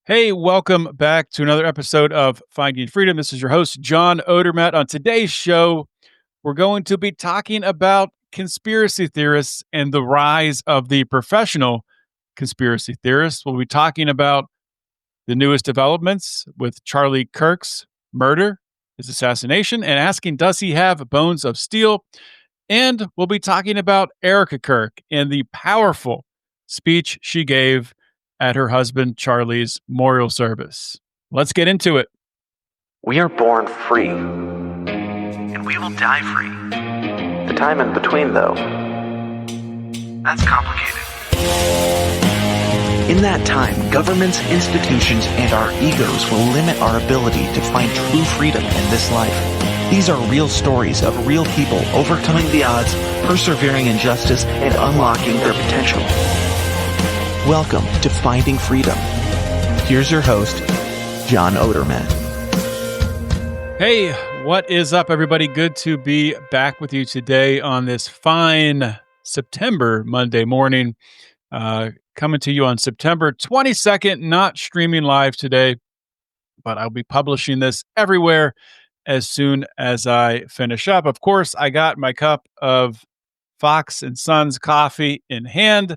Hey, welcome back to another episode of Finding Freedom. This is your host, John Odermatt. On today's show, we're going to be talking about conspiracy theorists and the rise of the professional conspiracy theorists. We'll be talking about the newest developments with Charlie Kirk's murder, his assassination, and asking, does he have bones of steel? And we'll be talking about Erika Kirk and the powerful speech she gave at her husband Charlie's memorial service. Let's get into it. We are born free, and we will die free. The time in between, though, that's complicated. In that time, governments, institutions, and our egos will limit our ability to find true freedom in this life. These are real stories of real people overcoming the odds, persevering in justice, and unlocking their potential. Welcome to Finding Freedom. Here's your host, John Odermatt. Hey, what is up, everybody? Good to be back with you today on this fine September Monday morning. Coming to you on September 22nd, not streaming live today, but I'll be publishing this everywhere as soon as I finish up. Of course, I got my cup of Fox & Sons coffee in hand.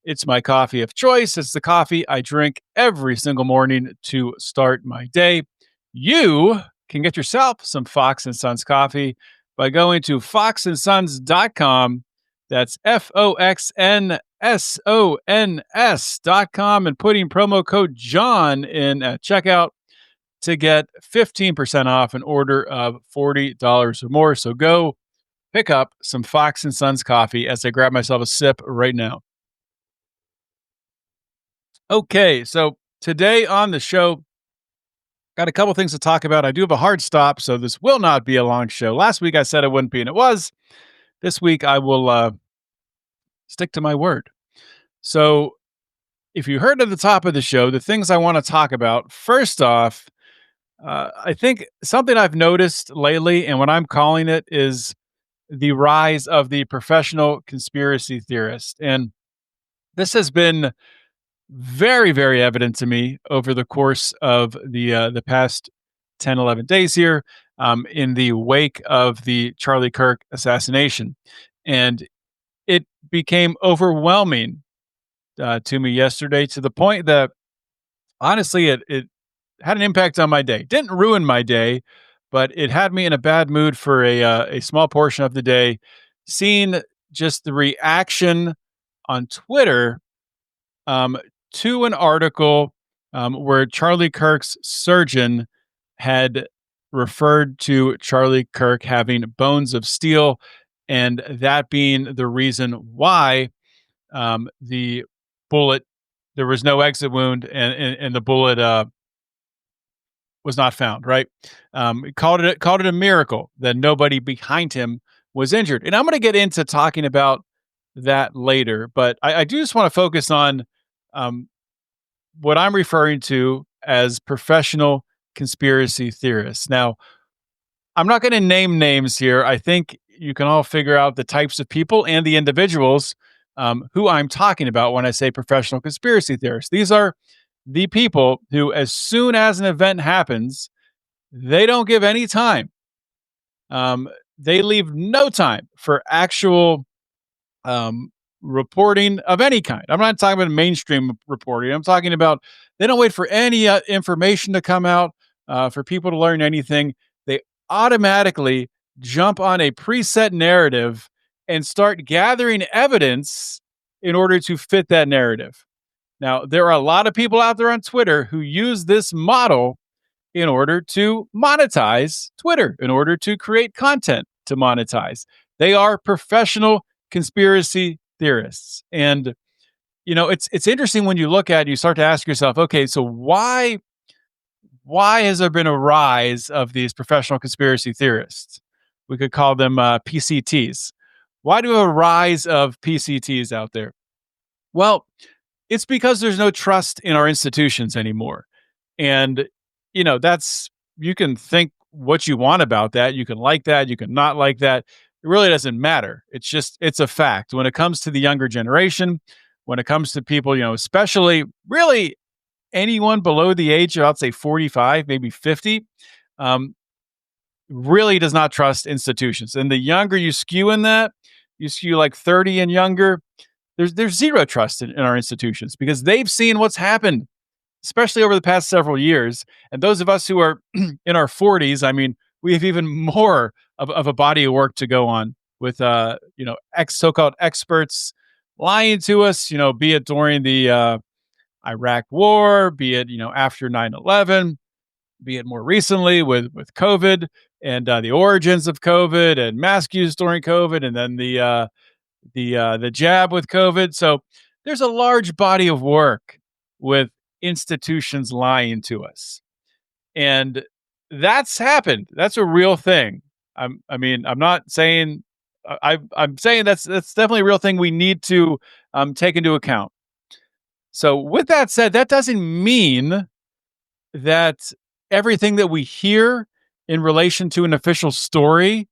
It's my coffee of choice. It's the coffee I drink every single morning to start my day. You can get yourself some Fox & Sons coffee by going to foxandsons.com. That's FOXNSONS.com and putting promo code John in at checkout to get 15% off an order of $40 or more. So go pick up some Fox & Sons coffee as I grab myself a sip right now. Okay, so today on the show, got a couple things to talk about. I do have a hard stop, so this will not be a long show. Last week I said it wouldn't be, and it was. This week I will stick to my word. So if you heard at the top of the show, the things I want to talk about, first off, I think something I've noticed lately, and what I'm calling it, is the rise of the professional conspiracy theorist. And this has been very, very evident to me over the course of the past 10, 11 days here in the wake of the Charlie Kirk assassination. And it became overwhelming to me yesterday to the point that, honestly, it had an impact on my day. Didn't ruin my day, but it had me in a bad mood for a small portion of the day. Seeing just the reaction on Twitter to an article where Charlie Kirk's surgeon had referred to Charlie Kirk having bones of steel, and that being the reason why the bullet, there was no exit wound, and the bullet was not found. Right? Called it a miracle that nobody behind him was injured. And I'm going to get into talking about that later, but I do just want to focus on what I'm referring to as professional conspiracy theorists. Now, I'm not going to name names here. I think you can all figure out the types of people and the individuals who I'm talking about when I say professional conspiracy theorists. These are the people who, as soon as an event happens, they don't give any time. They leave no time for actual reporting of any kind. I'm not talking about mainstream reporting. I'm talking about they don't wait for any information to come out for people to learn anything. They automatically jump on a preset narrative and start gathering evidence in order to fit that narrative. Now, there are a lot of people out there on Twitter who use this model in order to monetize Twitter, in order to create content to monetize. They are professional conspiracy theorists. And, you know, it's interesting when you look at it, you start to ask yourself, okay, so why has there been a rise of these professional conspiracy theorists? We could call them PCTs. Why do we have a rise of PCTs out there? Well, it's because there's no trust in our institutions anymore. And, you know, you can think what you want about that. You can like that. You can not like that. It really doesn't matter. It's a fact. When it comes to the younger generation, when it comes to people, you know, especially really anyone below the age of, I'd say 45, maybe 50, um, really does not trust institutions. And the younger you skew in that, you skew like 30 and younger, there's zero trust in our institutions because they've seen what's happened, especially over the past several years. And those of us who are in our 40s, I mean, we have even more of a body of work to go on with, so-called experts lying to us, be it during the Iraq war, be it, after 9/11, be it more recently with COVID and the origins of COVID and mask use during COVID, and then the jab with COVID. So there's a large body of work with institutions lying to us, and that's happened. That's a real thing. I'm not saying. I'm saying that's definitely a real thing we need to take into account. So, with that said, that doesn't mean that everything that we hear in relation to an official story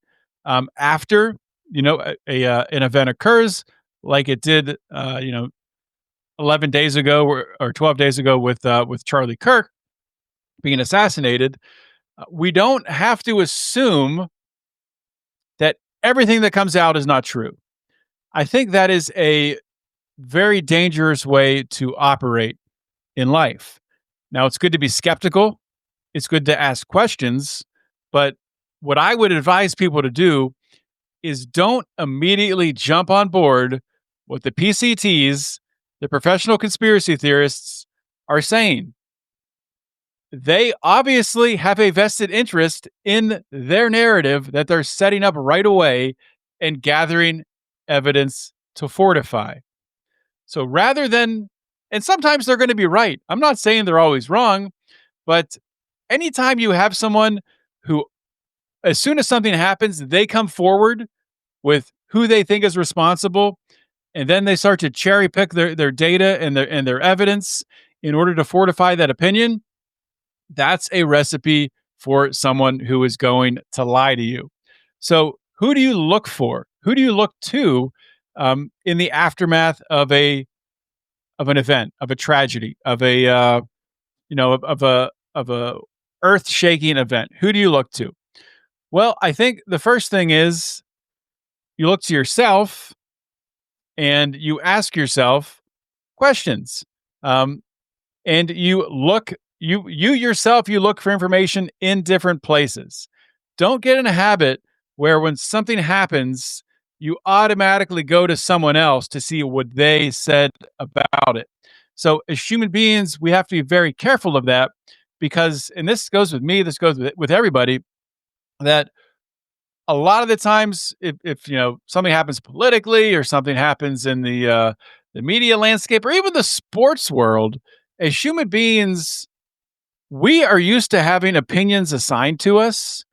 after an event occurs, like it did, 11 days ago or 12 days ago with Charlie Kirk being assassinated, we don't have to assume that everything that comes out is not true. I think that is a very dangerous way to operate in life. Now, it's good to be skeptical. It's good to ask questions. But what I would advise people to do is don't immediately jump on board what the PCTs, the professional conspiracy theorists, are saying. They obviously have a vested interest in their narrative that they're setting up right away and gathering evidence to fortify. So rather than, and sometimes they're going to be right. I'm not saying they're always wrong, but anytime you have someone who, as soon as something happens, they come forward with who they think is responsible, and then they start to cherry pick their data and their evidence in order to fortify that opinion, that's a recipe for someone who is going to lie to you. So, who do you look for? Who do you look to in the aftermath of an event, of a tragedy, of a of a earth shaking event? Who do you look to? Well, I think the first thing is you look to yourself and you ask yourself questions. Um, and you yourself, you look for information in different places. Don't get in a habit where when something happens, you automatically go to someone else to see what they said about it. So as human beings, we have to be very careful of that because, and this goes with me, this goes with everybody, that a lot of the times if something happens politically or something happens in the media landscape or even the sports world, as human beings, we are used to having opinions assigned to us,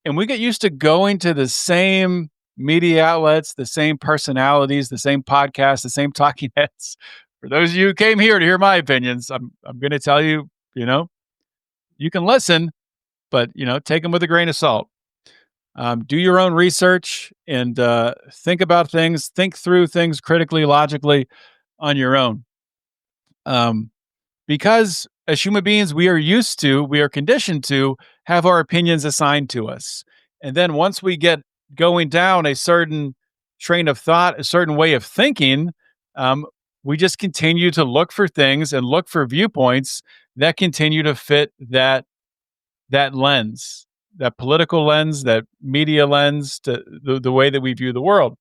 and we get used to going to the same media outlets, the same personalities, the same podcasts, the same talking heads. For those of you who came here to hear my opinions, I'm going to tell you, you can listen, but take them with a grain of salt. Do your own research and think about things, think through things critically, logically on your own. Because as human beings, we are conditioned to have our opinions assigned to us. And then once we get going down a certain train of thought, a certain way of thinking, we just continue to look for things and look for viewpoints that continue to fit that lens, that political lens, that media lens, to the way that we view the world.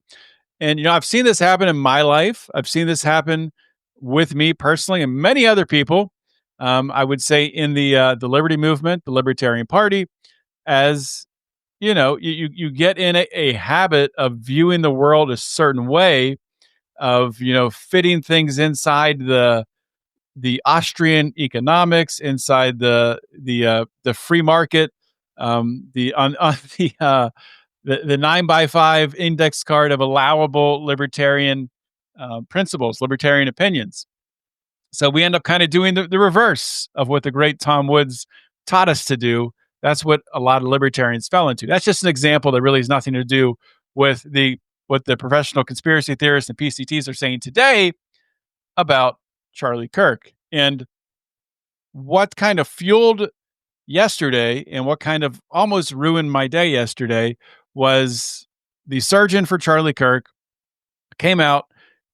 And I've seen this happen in my life. I've seen this happen with me personally and many other people. I would say in the liberty movement, the Libertarian Party, as you get in a habit of viewing the world a certain way, of fitting things inside the Austrian economics, inside the free market, the on the 9x5 index card of allowable libertarian principles, libertarian opinions. So we end up kind of doing the reverse of what the great Tom Woods taught us to do. That's what a lot of libertarians fell into. That's just an example that really has nothing to do with what the professional conspiracy theorists and PCTs are saying today about Charlie Kirk. And what kind of fueled yesterday and what kind of almost ruined my day yesterday was the surgeon for Charlie Kirk came out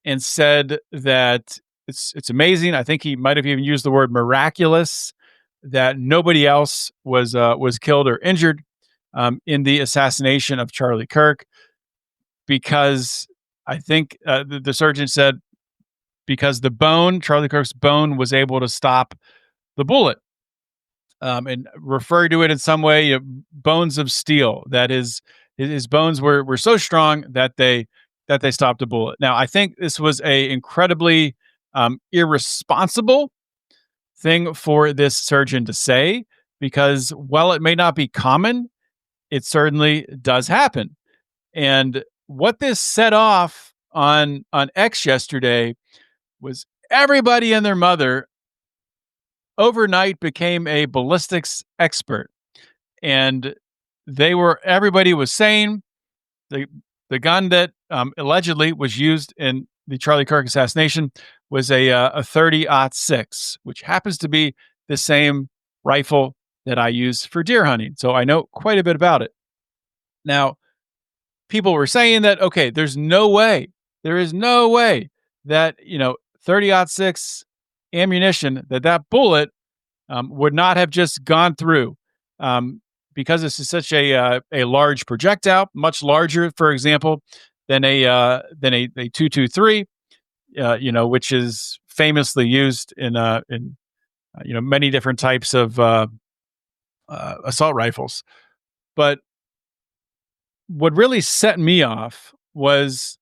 and said that it's amazing. I think he might have even used the word miraculous that nobody else was killed or injured in the assassination of Charlie Kirk because I think the surgeon said because the bone, Charlie Kirk's bone, was able to stop the bullet. And refer to it in some way, bones of steel. That is, his bones were so strong that they stopped a bullet. Now, I think this was a incredibly irresponsible thing for this surgeon to say because while it may not be common, it certainly does happen. And what this set off on X yesterday was everybody and their mother overnight became a ballistics expert. And everybody was saying the the gun that allegedly was used in the Charlie Kirk assassination was a 30-06, which happens to be the same rifle that I use for deer hunting. So I know quite a bit about it. Now, people were saying that okay, there is no way that 30-06 ammunition that bullet would not have just gone through because this is such a large projectile, much larger, for example, than a 223, which is famously used in many different types of assault rifles. But what really set me off was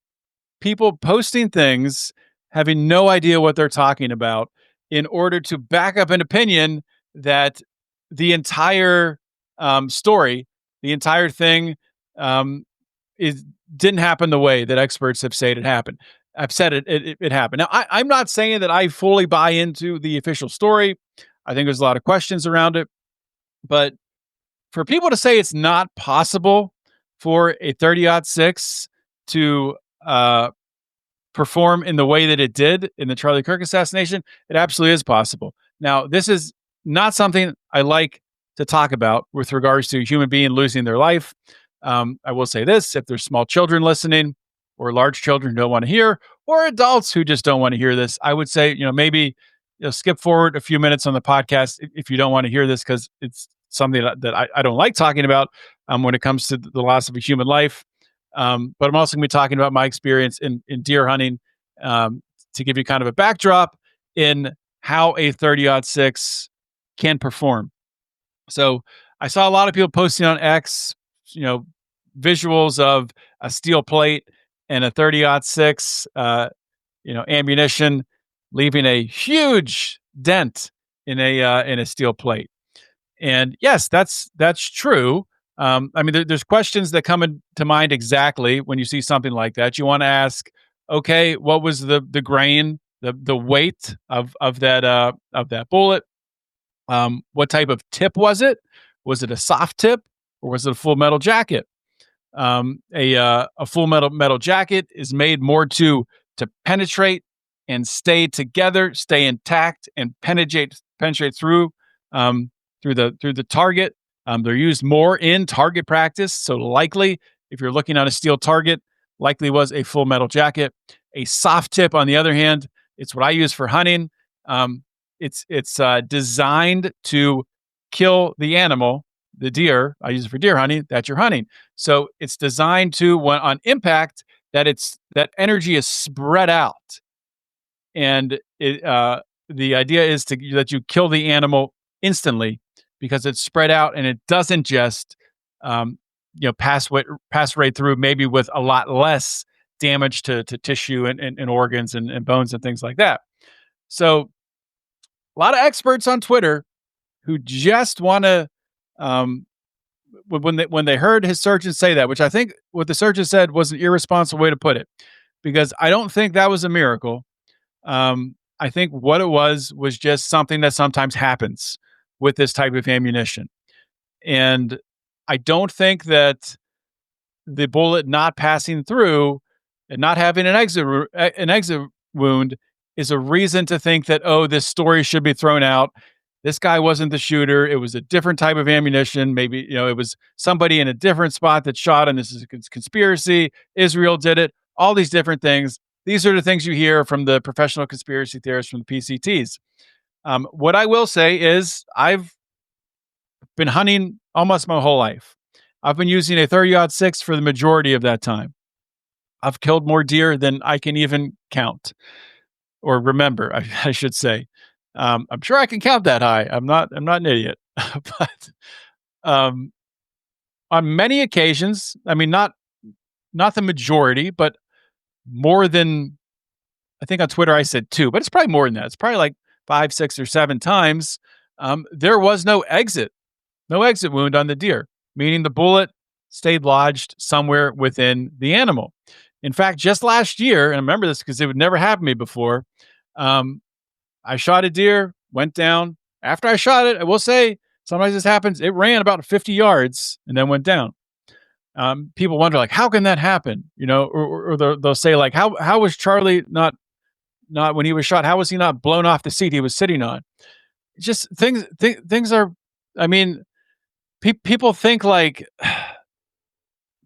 people posting things, having no idea what they're talking about, in order to back up an opinion that the entire story, the entire thing, is didn't happen the way that experts have said it happened. I've said it happened. Now, I'm not saying that I fully buy into the official story. I think there's a lot of questions around it, but for people to say it's not possible for a 30-06 to perform in the way that it did in the Charlie Kirk assassination, it absolutely is possible. Now, this is not something I like to talk about with regards to a human being losing their life. I will say this: if there's small children listening, or large children who don't want to hear, or adults who just don't want to hear this, I would say maybe skip forward a few minutes on the podcast if you don't want to hear this because it's something that I don't like talking about when it comes to the loss of a human life. But I'm also going to be talking about my experience in deer hunting to give you kind of a backdrop in how a 30-06 can perform. So I saw a lot of people posting on X, visuals of a steel plate and a 30-06, ammunition, leaving a huge dent in a steel plate. And yes, that's true. I mean, there's questions that come into mind exactly when you see something like that. You want to ask, okay, what was the grain, the weight of that bullet? What type of tip was it? Was it a soft tip or was it a full metal jacket? A full metal jacket is made more to penetrate and stay together, stay intact, and penetrate through through the target. They're used more in target practice, so likely if you're looking on a steel target, likely was a full metal jacket. A soft tip, on the other hand, it's what I use for hunting. It's designed to kill the animal, the deer. I use it for deer hunting that you're hunting. So it's designed to, when on impact, that energy is spread out, and the idea is that you kill the animal instantly because it's spread out and it doesn't just pass right through, maybe with a lot less damage to tissue and organs and bones and things like that. So a lot of experts on Twitter who just want to when they heard his surgeon say that, which I think what the surgeon said was an irresponsible way to put it, because I don't think that was a miracle. I think what it was just something that sometimes happens with this type of ammunition. And I don't think that the bullet not passing through and not having an exit wound is a reason to think that, oh, this story should be thrown out. this guy wasn't the shooter. It was a different type of ammunition. Maybe, it was somebody in a different spot that shot, and this is a conspiracy. Israel did it. All these different things. These are the things you hear from the professional conspiracy theorists from the PCTs. What I will say is I've been hunting almost my whole life. I've been using a 30-06 for the majority of that time. I've killed more deer than I can even count or remember, I should say. I'm sure I can count that high. I'm not an idiot. But um, on many occasions, I mean, not the majority, but more than, I think on Twitter I said 2, but it's probably more than that. It's probably like 5, 6, or 7 times. There was no exit wound on the deer, meaning the bullet stayed lodged somewhere within the animal. In fact, just last year, and I remember this because it would never happen to me before, I shot a deer, went down. After I shot it, I will say, sometimes this happens, it ran about 50 yards and then went down. People wonder, like, how can that happen? Or they'll say, like, how was Charlie not when he was shot? How was he not blown off the seat he was sitting on? Just things are. I mean, people think like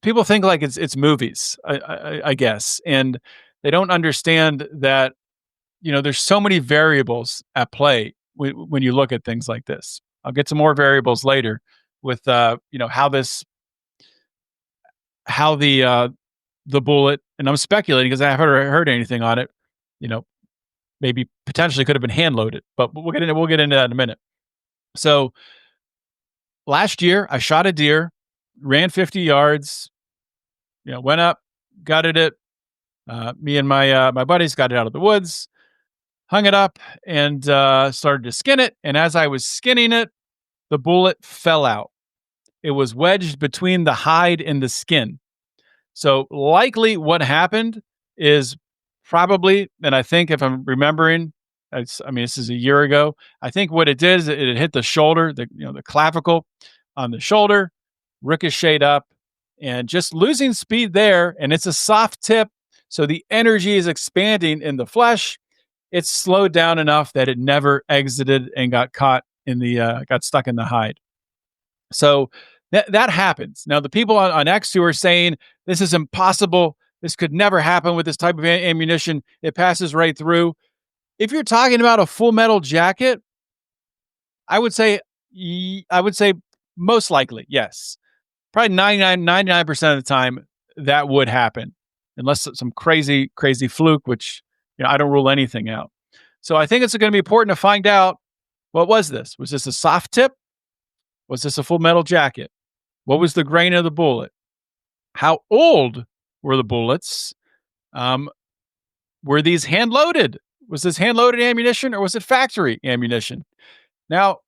it's movies. I guess, and they don't understand that there's so many variables at play when you look at things like this. I'll get to more variables later with how the bullet, and I'm speculating because I haven't heard anything on it. Maybe potentially could have been hand loaded, but we'll get into that in a minute. So last year I shot a deer, ran 50 yards, went up, gutted it. Me and my buddies got it out of the woods, hung it up, and started to skin it. And as I was skinning it, the bullet fell out. It was wedged between the hide and the skin. So likely what happened is probably, and I think if I'm remembering, this is a year ago. I think what it did is it hit the shoulder, the clavicle on the shoulder, ricocheted up, and just losing speed there. And it's a soft tip, so the energy is expanding in the flesh. It's slowed down enough that it never exited and got caught got stuck in the hide. So that happens. Now, the people on X who are saying this is impossible, this could never happen with this type of ammunition, it passes right through. If you're talking about a full metal jacket, I would say most likely, yes. Probably 99% of the time that would happen, unless it's some crazy fluke, which I don't rule anything out. So I think it's going to be important to find out, what was this? Was this a soft tip? Was this a full metal jacket? What was the grain of the bullet? How old were the bullets? Were these hand loaded? Was this hand loaded ammunition or was it factory ammunition? Now,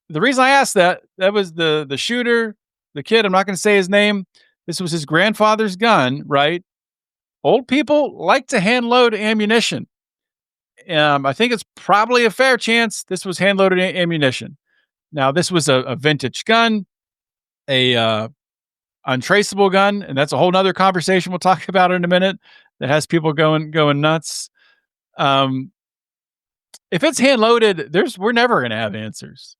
the reason I asked that was the shooter, the kid, I'm not going to say his name. This was his grandfather's gun, right? Old people like to hand load ammunition. I think it's probably a fair chance this was hand loaded ammunition. Now, this was a vintage gun, a untraceable gun, and that's a whole nother conversation we'll talk about in a minute that has people going nuts. If it's hand loaded, we're never going to have answers,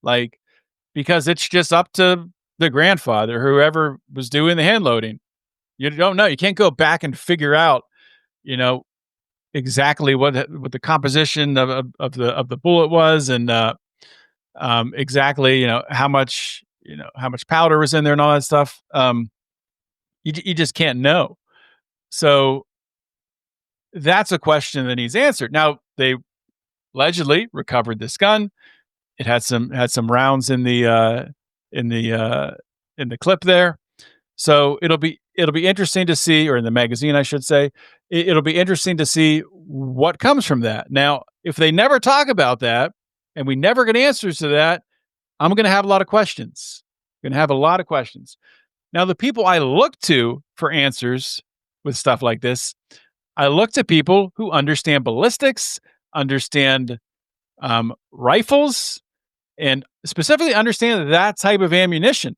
because it's just up to the grandfather, whoever was doing the hand loading. You don't know. You can't go back and figure out, exactly what the composition of the bullet was, and exactly how much powder was in there and all that stuff. You just can't know. So that's a question that needs answered. Now, they allegedly recovered this gun. It had some rounds in the clip there. So it'll be interesting to see, or in the magazine, I should say, it'll be interesting to see what comes from that. Now, if they never talk about that and we never get answers to that, I'm going to have a lot of questions. Now, the people I look to for answers with stuff like this, I look to people who understand ballistics, understand rifles, and specifically understand that type of ammunition.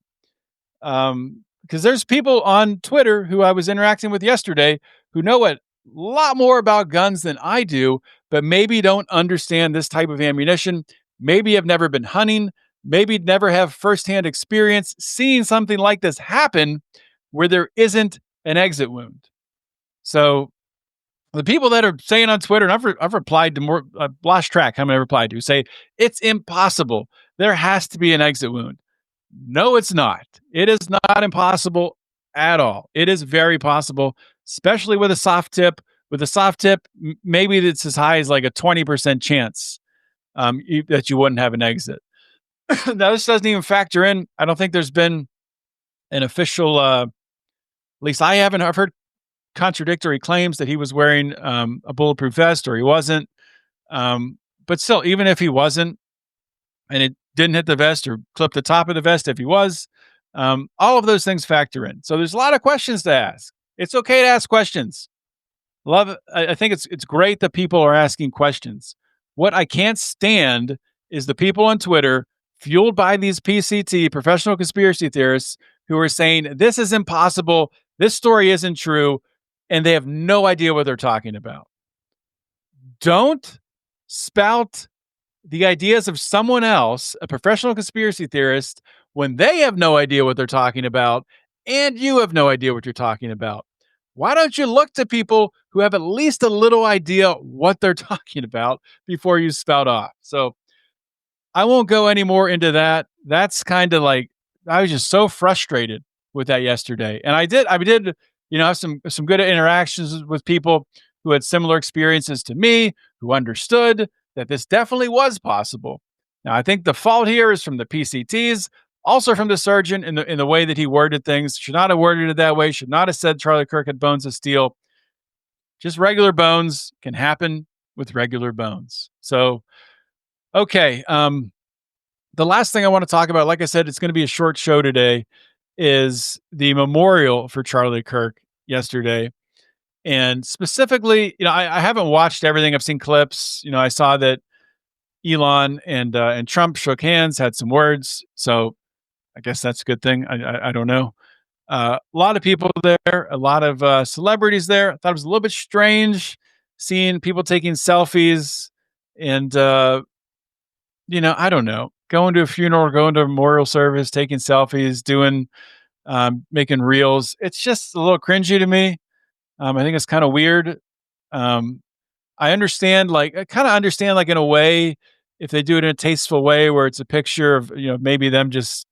Because there's people on Twitter who I was interacting with yesterday who know a lot more about guns than I do, but maybe don't understand this type of ammunition. maybe have never been hunting, maybe never have firsthand experience seeing something like this happen where there isn't an exit wound. So the people that are saying on Twitter, and I've replied to more, I've lost track how many I replied to, say it's impossible. There has to be an exit wound. No, it's not. It is not impossible at all. It is very possible, especially with a soft tip. With a soft tip, maybe it's as high as like a 20% chance that you wouldn't have an exit. Now, this doesn't even factor in. I don't think there's been an official, at least I haven't. I've heard contradictory claims that he was wearing a bulletproof vest or he wasn't. But still, even if he wasn't and it didn't hit the vest or clip the top of the vest if he was, all of those things factor in. So there's a lot of questions to ask. It's okay to ask questions. Love it. I think it's great that people are asking questions. What I can't stand is the people on Twitter fueled by these PCT professional conspiracy theorists who are saying this is impossible, this story isn't true, and they have no idea what they're talking about. Don't spout the ideas of someone else, a professional conspiracy theorist, when they have no idea what they're talking about and you have no idea what you're talking about. Why don't you look to people who have at least a little idea what they're talking about before you spout off? So I won't go any more into that. That's kind of like I was just so frustrated with that yesterday. And I did, have some good interactions with people who had similar experiences to me, who understood that this definitely was possible. Now, I think the fault here is from the PCTs, also from the surgeon in the way that he worded things. Should not have worded it that way. Should not have said Charlie Kirk had bones of steel. Just regular bones can happen with regular bones. So, okay. The last thing I want to talk about, like I said, it's going to be a short show today, is the memorial for Charlie Kirk yesterday. And specifically, I haven't watched everything. I've seen clips. I saw that Elon and Trump shook hands, had some words. So I guess that's a good thing. I don't know. A lot of people there, a lot of celebrities there. I thought it was a little bit strange seeing people taking selfies and, I don't know, going to a funeral, going to a memorial service, taking selfies, making reels. It's just a little cringy to me. I think it's kind of weird. Um, I understand, I kind of understand, in a way, if they do it in a tasteful way where it's a picture of, maybe them just,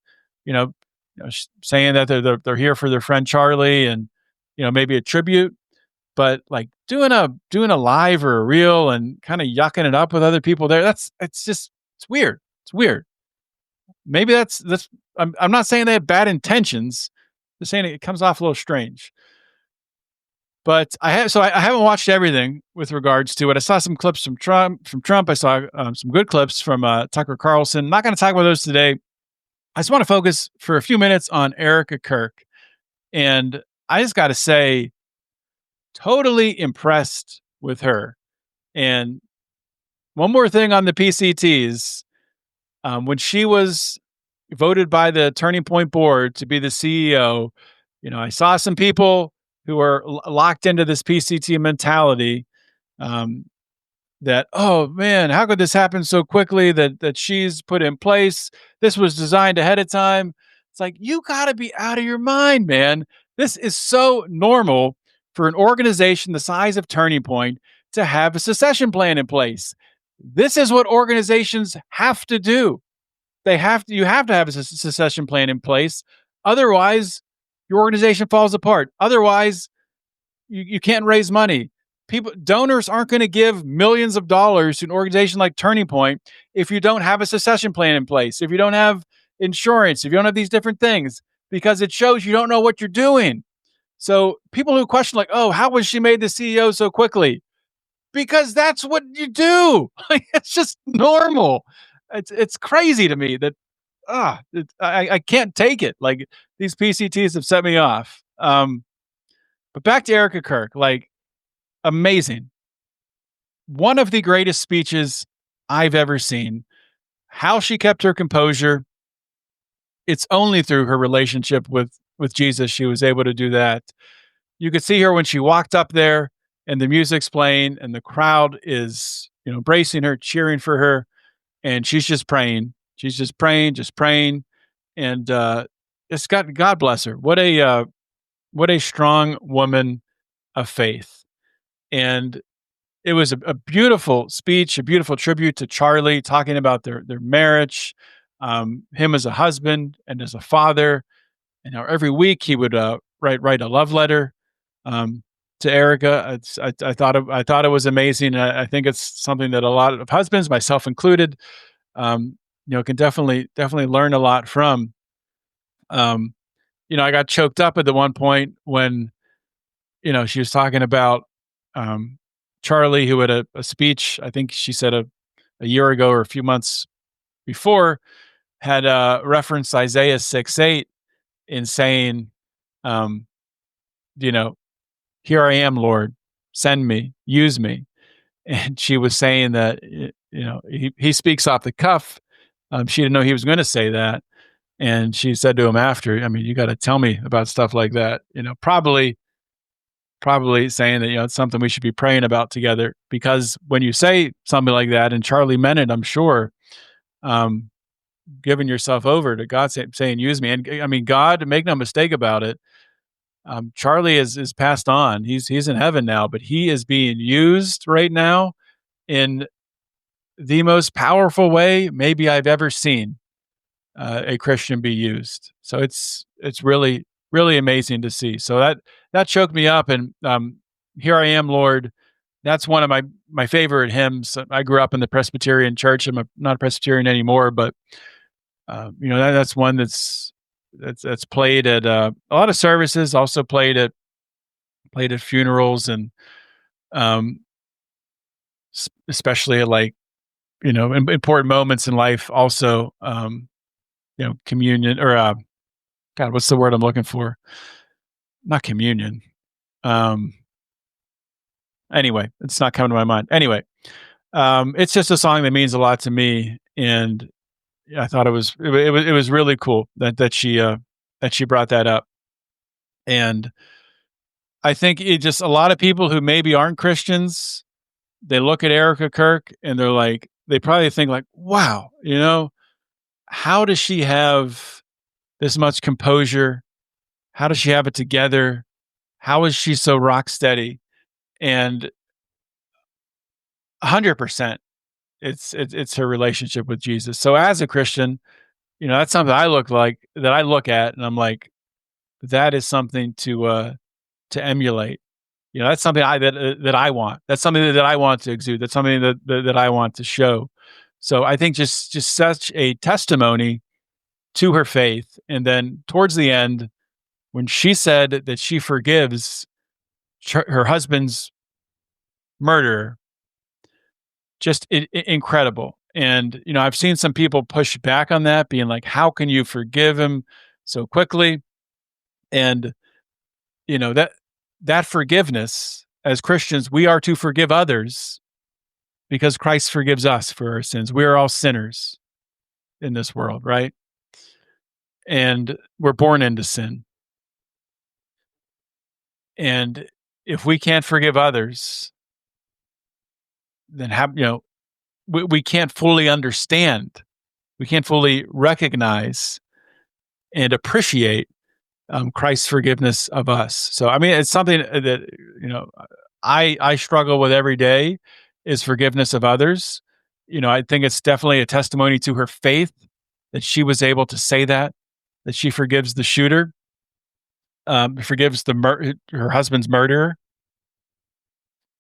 saying that they're here for their friend Charlie and, maybe a tribute. But like doing a live or a reel and kind of yucking it up with other people there, it's weird. It's weird. Maybe that's. I'm not saying they have bad intentions. Just saying it comes off a little strange. But I haven't watched everything with regards to it. I saw some clips from Trump. I saw some good clips from Tucker Carlson. I'm not going to talk about those today. I just want to focus for a few minutes on Erika Kirk. And I just got to say, totally impressed with her. And one more thing on the PCTs. When she was voted by the Turning Point board to be the CEO, I saw some people who are locked into this PCT mentality, that, oh man, how could this happen so quickly that she's put in place? This was designed ahead of time. It's like, you got to be out of your mind, man. This is so normal for an organization the size of Turning Point to have a succession plan in place. This is what organizations have to do. You have to have a succession plan in place. Otherwise, your organization falls apart. Otherwise, you can't raise money. Donors aren't going to give millions of dollars to an organization like Turning Point if you don't have a succession plan in place, if you don't have insurance, if you don't have these different things, because it shows you don't know what you're doing. So people who question like, oh, how was she made the CEO so quickly? Because that's what you do. It's just normal. It's crazy to me that I can't take it. Like, these PCTs have set me off. But back to Erika Kirk, amazing. One of the greatest speeches I've ever seen. How she kept her composure. It's only through her relationship with Jesus she was able to do that. You could see her when she walked up there and the music's playing and the crowd is, embracing her, cheering for her. and she's just praying. She's just praying, and it's got God bless her. What a strong woman of faith, and it was a beautiful speech, a beautiful tribute to Charlie, talking about their marriage, him as a husband and as a father. You know, every week he would write a love letter um, to Erica. I thought it was amazing. I think it's something that a lot of husbands, myself included, can definitely learn a lot from. Um, I got choked up at the one point when she was talking about um, Charlie, who had a speech. I think she said a year ago or a few months before had referenced Isaiah 6:8 in saying, um, you know, "Here I am, Lord, send me, use me." And she was saying that he speaks off the cuff. She didn't know he was going to say that, and she said to him after, "I mean, you got to tell me about stuff like that." Probably saying that it's something we should be praying about together, because when you say something like that, and Charlie meant it, I'm sure, um, giving yourself over to God, saying, "Use me," and I mean, God, make no mistake about it. Charlie is passed on. He's in heaven now, but he is being used right now in the most powerful way maybe I've ever seen a Christian be used. So it's really amazing to see. So that choked me up, and "Here I am, Lord." That's one of my favorite hymns. I grew up in the Presbyterian church. Not a Presbyterian anymore, but that's one that's played at a lot of services. Also played at funerals, and um, especially at, like, important moments in life. Also, communion, or God, what's the word I'm looking for? Not communion. Um, anyway, it's not coming to my mind. Anyway, it's just a song that means a lot to me, and I thought it was really cool that she brought that up. And I think it just a lot of people who maybe aren't Christians, they look at Erika Kirk and they probably think like, wow, how does she have this much composure? How does she have it together? How is she so rock steady? And 100%, it's her relationship with Jesus. So as a Christian, that's something I look at, and I'm like, that is something to emulate. That's something that I want. That's something that I want to exude. That's something that I want to show. So I think just such a testimony to her faith. And then towards the end, when she said that she forgives her husband's murderer, just incredible. And I've seen some people push back on that, being like, "How can you forgive him so quickly?" And that forgiveness, as Christians, we are to forgive others because Christ forgives us for our sins. We are all sinners in this world, right? And we're born into sin. And if we can't forgive others, then we can't fully understand. We can't fully recognize and appreciate Christ's forgiveness of us. So, I mean, it's something that I struggle with every day, is forgiveness of others. I think it's definitely a testimony to her faith that she was able to say that she forgives the shooter, forgives her husband's murderer.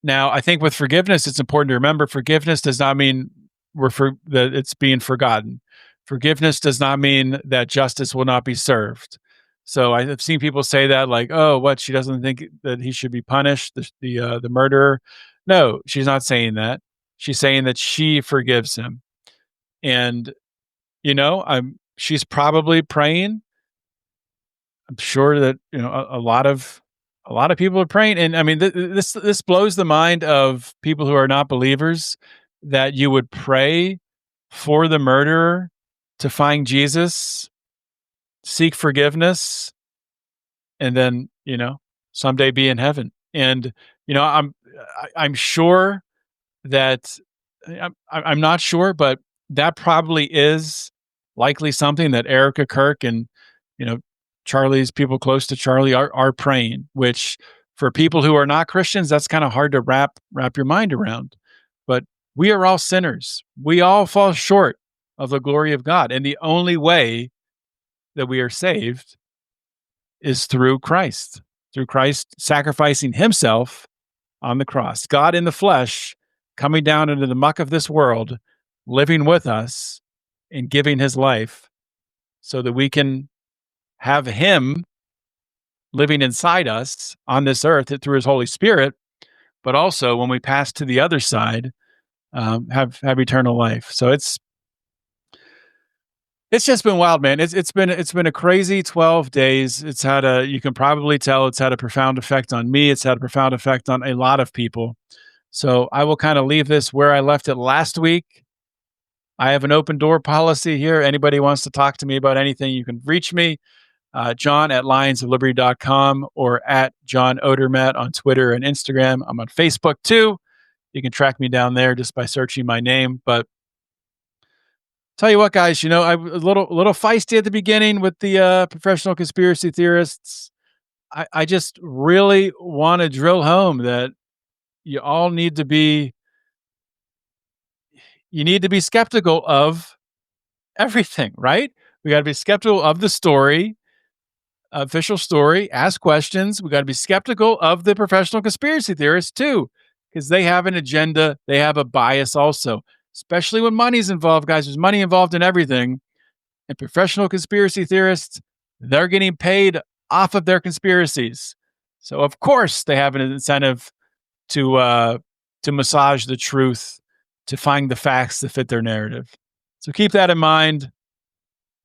Now, I think with forgiveness, it's important to remember forgiveness does not mean that it's being forgotten. Forgiveness does not mean that justice will not be served. So I've seen people say that, like, "Oh, what? She doesn't think that he should be punished, the murderer." No, she's not saying that. She's saying that she forgives him, and she's probably praying. I'm sure that a lot of people are praying, and I mean, this blows the mind of people who are not believers, that you would pray for the murderer to find Jesus, seek forgiveness, and then someday be in heaven. And I'm sure that I'm not sure, but that probably is likely something that Erika Kirk and, you know, Charlie's people close to Charlie are praying, which for people who are not Christians, that's kind of hard to wrap your mind around. But we are all sinners. We all fall short of the glory of God. And the only way that we are saved is through Christ sacrificing himself on the cross. God in the flesh coming down into the muck of this world, living with us and giving his life so that we can have him living inside us on this earth through his Holy Spirit, but also when we pass to the other side, have eternal life. So it's just been wild, man. It's been a crazy 12 days. It's had a you can probably tell it's had a profound effect on me. It's had a profound effect on a lot of people. So I will kind of leave this where I left it last week. I have an open door policy here. Anybody wants to talk to me about anything, you can reach me, John at lionsofliberty.com or at John Odermatt on Twitter and Instagram. I'm on Facebook too. You can track me down there just by searching my name. But tell you what, guys, I was a little feisty at the beginning with the professional conspiracy theorists. I just really want to drill home that you all you need to be skeptical of everything, right? We got to be skeptical of the story, official story, ask questions. We got to be skeptical of the professional conspiracy theorists too, because they have an agenda. They have a bias also, especially when money's involved, guys. There's money involved in everything. And professional conspiracy theorists, they're getting paid off of their conspiracies. So of course they have an incentive to massage the truth, to find the facts that fit their narrative. So keep that in mind.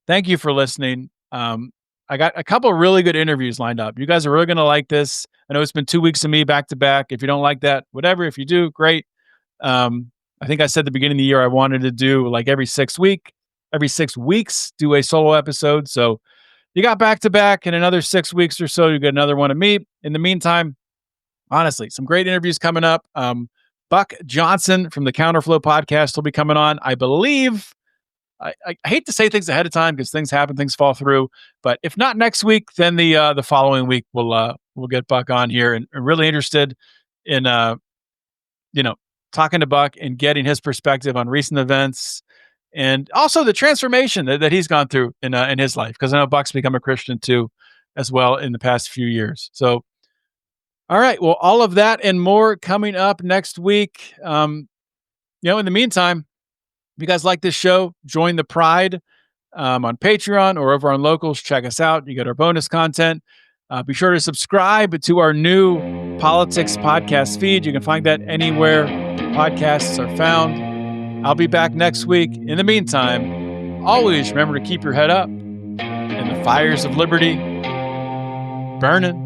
Thank you for listening. I got a couple of really good interviews lined up. You guys are really going to like this. I know it's been 2 weeks of me back to back. If you don't like that, whatever. If you do, great. I think I said at the beginning of the year I wanted to do like every 6 weeks, do a solo episode. So you got back to back in another 6 weeks or so. You get another one of me. In the meantime, honestly, some great interviews coming up. Buck Johnson from the Counterflow podcast will be coming on. I believe. I hate to say things ahead of time because things happen, things fall through. But if not next week, then the following week we'll get Buck on here, and really interested in talking to Buck and getting his perspective on recent events and also the transformation that he's gone through in his life. Because I know Buck's become a Christian too, as well in the past few years. So, all right, well, all of that and more coming up next week. In the meantime, if you guys like this show, join the Pride on Patreon or over on Locals. Check us out. You get our bonus content. Be sure to subscribe to our new politics podcast feed. You can find that anywhere podcasts are found. I'll be back next week. In the meantime, always remember to keep your head up and the fires of liberty burning.